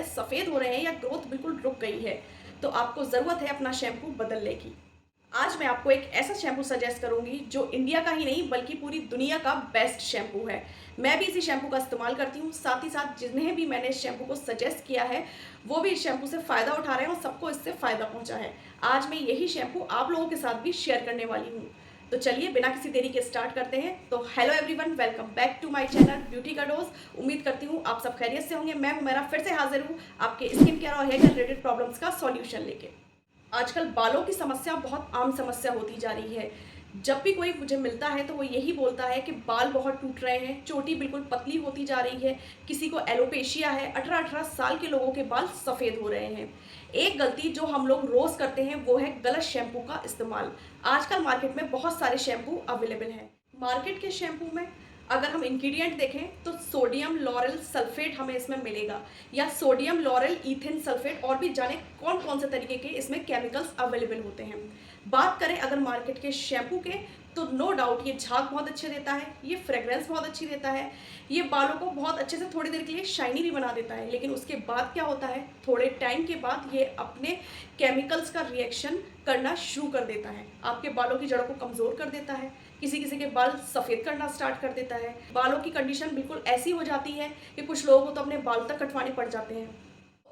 सफ़ेद हो रहे हैं या ग्रोथ बिल्कुल रुक गई है, तो आपको ज़रूरत है अपना शैम्पू बदलने की। आज मैं आपको एक ऐसा शैम्पू सजेस्ट करूंगी जो इंडिया का ही नहीं बल्कि पूरी दुनिया का बेस्ट शैम्पू है। मैं भी इसी शैम्पू का इस्तेमाल करती हूँ, साथ ही साथ जिन्हें भी मैंने इस शैम्पू को सजेस्ट किया है वो भी इस शैम्पू से फ़ायदा उठा रहे हैं और सबको इससे फ़ायदा पहुँचा है। आज मैं यही शैम्पू आप लोगों के साथ भी शेयर करने वाली हूँ। तो चलिए बिना किसी देरी के स्टार्ट करते हैं। तो hello everyone, welcome back to my channel beauty का डोज। उम्मीद करती हूँ आप सब खैरियत से होंगे। मैं हुमैरा फिर से हाजिर हूँ आपके स्किन केयर और हेयर केयर रिलेटेड प्रॉब्लम्स का सॉल्यूशन लेके। आजकल बालों की समस्या बहुत आम समस्या होती जा रही है। जब भी कोई मुझे मिलता है तो वो यही बोलता है कि बाल बहुत टूट रहे हैं, चोटी बिल्कुल पतली होती जा रही है, किसी को एलोपेशिया है, 18-18 साल के लोगों के बाल सफ़ेद हो रहे हैं। एक गलती जो हम लोग रोज़ करते हैं वो है गलत शैम्पू का इस्तेमाल। आजकल मार्केट में बहुत सारे शैम्पू अवेलेबल हैं। मार्केट के शैम्पू में अगर हम इंग्रेडिएंट देखें तो सोडियम लॉरेल सल्फेट हमें इसमें मिलेगा, या सोडियम लॉरेल इथिन सल्फेट, और भी जाने कौन कौन से तरीके के इसमें केमिकल्स अवेलेबल होते हैं। बात करें अगर मार्केट के शैम्पू के, तो नो डाउट ये झाग बहुत अच्छे देता है, ये फ्रेग्रेंस बहुत अच्छी देता है, ये बालों को बहुत अच्छे से थोड़ी देर के लिए शाइनी भी बना देता है। लेकिन उसके बाद क्या होता है, थोड़े टाइम के बाद ये अपने केमिकल्स का रिएक्शन करना शुरू कर देता है, आपके बालों की जड़ों को कमज़ोर कर देता है, किसी किसी के बाल सफ़ेद करना स्टार्ट कर देता है। बालों की कंडीशन बिल्कुल ऐसी हो जाती है कि कुछ लोगों को तो अपने बाल तक कटवाने पड़ जाते हैं।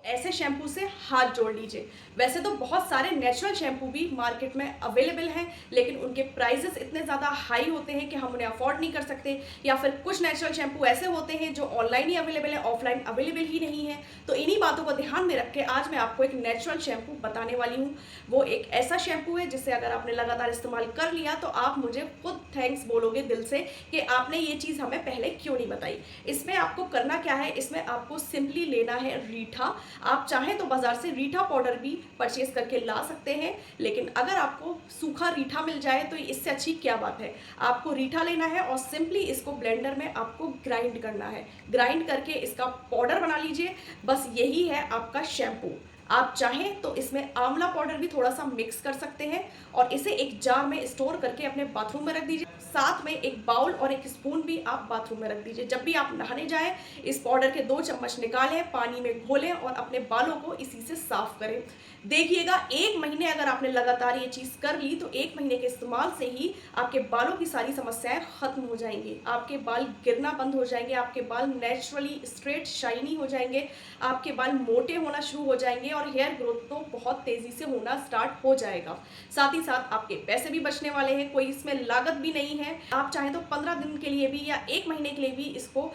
ऐसे शैम्पू से हाथ जोड़ लीजिए। वैसे तो बहुत सारे नेचुरल शैम्पू भी मार्केट में अवेलेबल हैं, लेकिन उनके प्राइसेस इतने ज़्यादा हाई होते हैं कि हम उन्हें अफोर्ड नहीं कर सकते, या फिर कुछ नेचुरल शैम्पू ऐसे होते हैं जो ऑनलाइन ही अवेलेबल है, ऑफलाइन अवेलेबल ही नहीं है। तो इन्हीं बातों को ध्यान में रख के आज मैं आपको एक नेचुरल शैम्पू बताने वाली हूँ। वो एक ऐसा शैम्पू है जिसे अगर आपने लगातार इस्तेमाल कर लिया तो आप मुझे खुद थैंक्स बोलोगे दिल से कि आपने ये चीज़ हमें पहले क्यों नहीं बताई। इसमें आपको करना क्या है, इसमें आपको सिंपली लेना है रीठा। आप चाहें तो बाजार से रीठा पाउडर भी परचेज करके ला सकते हैं, लेकिन अगर आपको सूखा रीठा मिल जाए तो इससे अच्छी क्या बात है। आपको रीठा लेना है और सिंपली इसको ब्लेंडर में आपको ग्राइंड करना है। ग्राइंड करके इसका पाउडर बना लीजिए। बस यही है आपका शैम्पू। आप चाहें तो इसमें आंवला पाउडर भी थोड़ा सा मिक्स कर सकते हैं और इसे एक जार में स्टोर करके अपने बाथरूम में रख दीजिए। साथ में एक बाउल और एक स्पून भी आप बाथरूम में रख दीजिए। जब भी आप नहाने जाएं, इस पाउडर के 2 चम्मच निकालें, पानी में घोलें और अपने बालों को इसी से साफ करें। देखिएगा 1 महीने अगर आपने लगातार ये चीज़ कर ली तो 1 महीने के इस्तेमाल से ही आपके बालों की सारी समस्याएं खत्म हो जाएंगी। आपके बाल गिरना बंद हो जाएंगे, आपके बाल नेचुरली स्ट्रेट शाइनी हो जाएंगे, आपके बाल मोटे होना शुरू हो जाएंगे और हेयर ग्रोथ तो बहुत तेज़ी से होना स्टार्ट हो जाएगा। साथ ही साथ आपके पैसे भी बचने वाले हैं, कोई इसमें लागत भी नहीं है। आप चाहें तो 15 दिन के लिए भी या 1 महीने के लिए भी इसको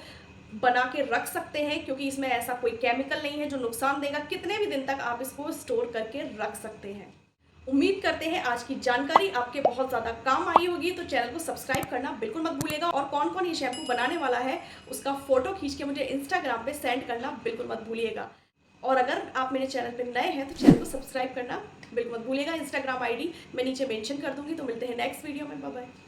बना के रख सकते हैं, क्योंकि इसमें ऐसा कोई केमिकल नहीं है जो नुकसान देगा। कितने भी दिन तक आप इसको स्टोर करके रख सकते हैं। उम्मीद करते हैं आज की जानकारी आपके बहुत ज़्यादा काम आई होगी। तो चैनल को सब्सक्राइब करना बिल्कुल मत भूलिएगा, और कौन कौन ये शैम्पू बनाने वाला है उसका फोटो खींच के मुझे इंस्टाग्राम पे सेंड करना बिल्कुल मत भूलिएगा। और अगर आप मेरे चैनल पर नए हैं तो चैनल को सब्सक्राइब करना बिल्कुल मत भूलिएगा। इंस्टाग्राम आईडी मैं नीचे मेंशन कर दूंगी। तो मिलते हैं नेक्स्ट वीडियो में। Bye bye.